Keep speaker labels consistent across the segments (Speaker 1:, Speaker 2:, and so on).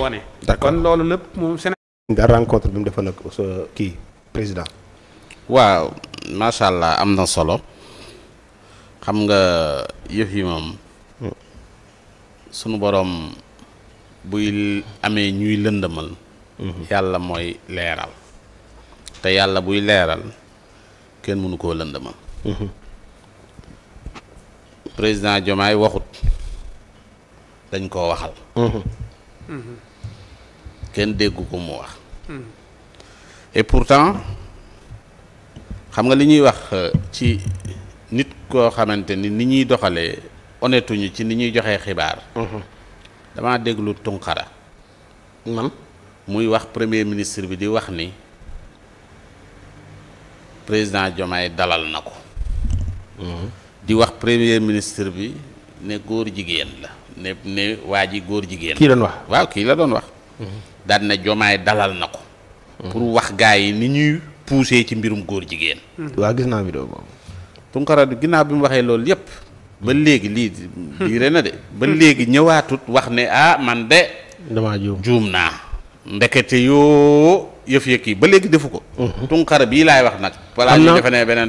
Speaker 1: ko wane.
Speaker 2: d'accord
Speaker 1: kon loolu lépp moom Sénégal.
Speaker 2: nga rencontre bi mu defoon ak sa kii président.
Speaker 3: waaw macha allah am na solo xam nga yëf yi moom sunu borom buy amee ñuy lëndëmal. yàlla mooy leeral. te yàlla buy leeral kenn mënu koo lëndëmal. président Diomaye waxut dañ koo waxal. kenn déggu ko mu wax. et pourtant xam nga li ñuy wax ci nit koo xamante ni ñuy doxalee honnêtuñu ci ni ñuy joxee xibaar. damaa déglu Tunkara.
Speaker 2: man
Speaker 3: muy wax premier ministre bi di wax ni président Diomaye dalal na ko. di wax premier ministre bi ne góor jigéen la ne waa ji góor jigéen.
Speaker 2: kii doon wax
Speaker 3: waaw kii la doon wax. daan ne Diomaye dalal na ko. pour wax gaa yi ni ñuy poussé ci mbirum góor jigéen.
Speaker 2: waaw gis naa vidéo boobu.
Speaker 3: Tunkara ginnaaw bi mu waxee loolu yépp ba léegi lii diire na de ba léegi ñëwaatut wax ne man de
Speaker 2: damaa
Speaker 3: juum naa ndekete yoo yëf yëkk yi ba léegi defu ko. Tunkara bii laay wax nag. balaa ñu defe ne beneen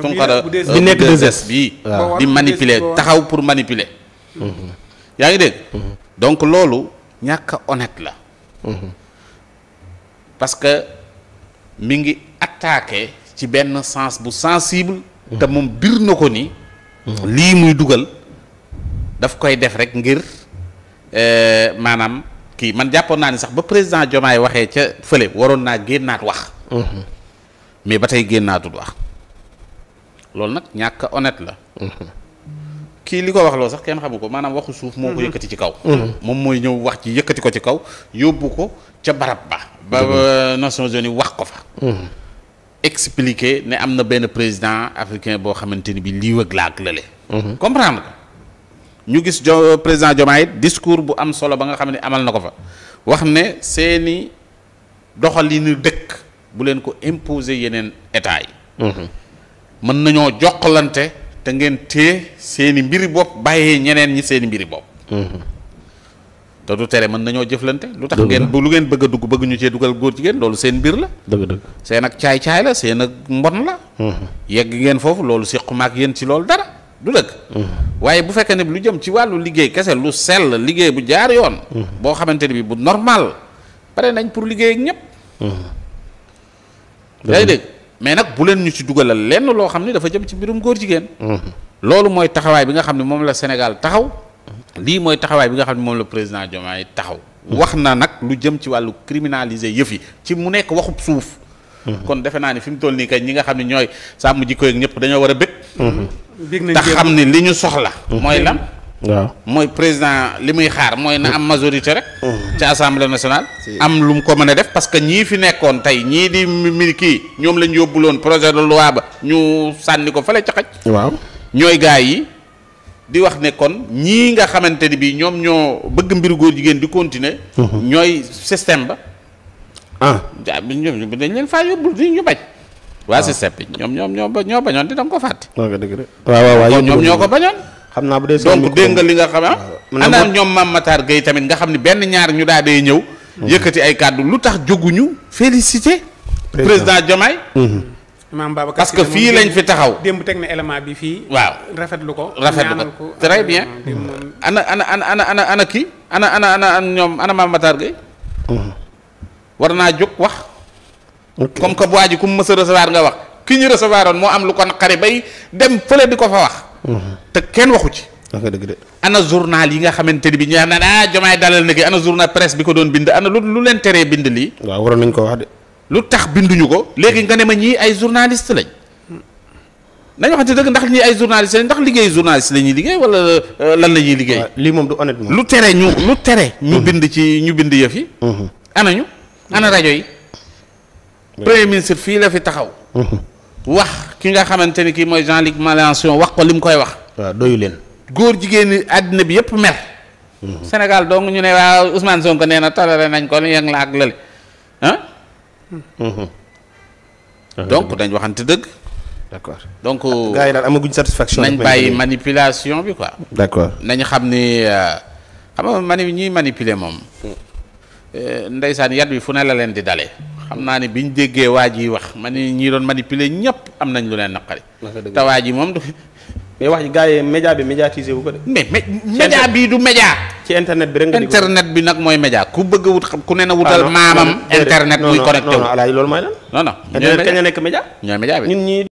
Speaker 3: Tunkara
Speaker 2: bi nekk 2S
Speaker 3: bii di manipuler taxaw pour manipuler. yaa ngi dégg. donc loolu ñàkk a honnête la. parce que mi ngi attaqué ci benn sens bu sensible. te moom bir na ko ni. lii muy dugal daf koy def rek ngir maanaam kii man jàppoon naa ni sax ba président Diomaye waxee ca fële waroon naa génnaat wax. mais ba tey génnaatul wax loolu nag ñàkk a honnête la. kii li ko wax loo sax kenn xamu ko maanaam waxu suuf moo ko yëkkati ci kaw. moom mooy ñëw wax ci yëkkati ko ci kaw yóbbu ko ca barab ba. ba Nations Unies wax ko fa. expliquer ne am na benn président africain boo xamante ni bi lii wëg laak lële. comprendre ko ñu gis président Diomaye discours bu am solo ba nga xam ne amal na ko fa wax ne seeni doxalinu dëkk bu leen ko imposer yeneen état yi. mën nañoo jokkalante te ngeen téye seeni mbiri bopp bàyyee ñeneen ñi seeni mbiri bopp. te du tere mën nañoo jëflante. lu tax ngeen lu ngeen bëgg a dugg bëgg ñu cee dugal góor jigéen loolu seen mbir la.
Speaker 2: dëgg
Speaker 3: seen ak caay-caay la seen ak mbon la. yegg ngeen foofu loolu sequma ak yéen ci loolu dara du dëgg. waaye bu fekkee ne lu jëm ci wàllu liggéey kese lu sell liggéey bu jaar yoon. boo xamante ne bi bu normal pare nañ pour liggéey ak ñëpp. yaa ngi dégg mais nag bu leen ñu ci dugalal lenn loo xam ne dafa jëm ci mbirum góor jigéen. loolu mooy taxawaay bi nga xam ne moom la Sénégal taxaw. lii mooy taxawaay bi nga xam ne moom la président Diomaye taxaw. wax na nag lu jëm ci wàllu criminaliser yëf yi ci mu nekk waxub suuf. kon defe naa ni fi mu toll nii kay ñi nga xam ne ñooy sàmm jikko ak ñëpp dañoo war a bëgg. te xam ne li ñu soxla. mooy lan.
Speaker 2: waaw
Speaker 3: mooy président li muy xaar mooy na am majorité rek. ci assemblée nationale. am lu mu ko mën a def parce que ñii fi nekkoon tey ñii di mi kii ñoom lañ yóbbuloon projet de loi ba ñu sànni ko fële ca xaj.
Speaker 2: waaw
Speaker 3: ñooy gaa yi. di wax ne kon ñii nga xamante ni bii ñoom ñoo bëgg mbiru góor jigéen di continuer. ñooy système ba. ñoom dañ leen faa yóbbu di ñu bañ. waa système bi ñoo bañoon di da nga ko fàtte.
Speaker 2: waaw
Speaker 3: ñoom ñoo ko bañoon.
Speaker 2: xam naa bu dee
Speaker 3: donc dégg nga li nga xam ana ñoom Mame Matar Gueye tamit nga xam ne benn ñaar ñu daa dee ñëw. yëkkati ay kàddu lu tax jóguñu félicité. président Diomaye.
Speaker 1: Imam Babacar
Speaker 3: parce que fii lañ fi taxaw.
Speaker 1: démb teg na élément bi fii.
Speaker 3: waaw
Speaker 1: rafetlu ko.
Speaker 3: très bien. ana kii ana ñoom ana Mame Matar Gueye. war naa jóg wax. comme que bu waa ji ku mu mës a recevoir nga wax ki ñu recevoir woon moo am lu ko naqari bay dem fële di ko fa wax. te kenn waxu ci.
Speaker 2: dëgg de.
Speaker 3: ana journal yi nga xamante ni bi ñu xam ne Diomaye dalal na ki ana journal presse bi ko doon bind ana lu leen teree bind lii.
Speaker 2: waaw waroon nañ ko wax de.
Speaker 3: lu tax binduñu ko léegi nga ne ma ñii ay journaliste lañ nañ waxante dëgg ndax ñii ay journaliste lañ ndax liggéey journaliste la ñuy liggéey wala lan la ñuy liggéey.
Speaker 2: lii moom du honnête moom.
Speaker 3: lu tere ñu bind ci ñu bind yëf yi. ana rajo yi. premier ministre fii la fi taxaw. wax ki nga xamante ni kii mooy Jean-Luc Mélenchon wax ko li mu koy wax.
Speaker 2: waaw doyu leen.
Speaker 3: góor jigéen ñi àddina bi yëpp mer. Sénégal donc ñu ne waaw Ousmane Sonko nee na toléré nañ ko yëng la ak lële donc dañ waxante dëgg.
Speaker 2: d'accord
Speaker 3: donc
Speaker 2: gars yi daal amaguñ satisfaction.
Speaker 3: nañ bàyyi manipulation bi quoi.
Speaker 2: d'accord
Speaker 3: nañ xam ni xam nga ñiy manipuler moom. ndeysaan yat bi fu ne la leen di dalee. xam naa ne biñ déggee waa ji wax ma ni ñi doon manipuler ñëpp am nañ lu leen naqari. te waa ji moom du.
Speaker 2: mais wax ji gars yi média bi médiatisé wu ko de.
Speaker 3: mais média bii du média.
Speaker 2: ci internet bi rek nga
Speaker 3: internet bi nag mooy média ku bëgg a wut xam ku ne na wutal maamam. internet muy connecté wu
Speaker 2: non non alaaji loolu mooy lan.
Speaker 3: non non.
Speaker 2: internet kañ la nekk média.
Speaker 3: ñooy média bi
Speaker 2: ñun ñii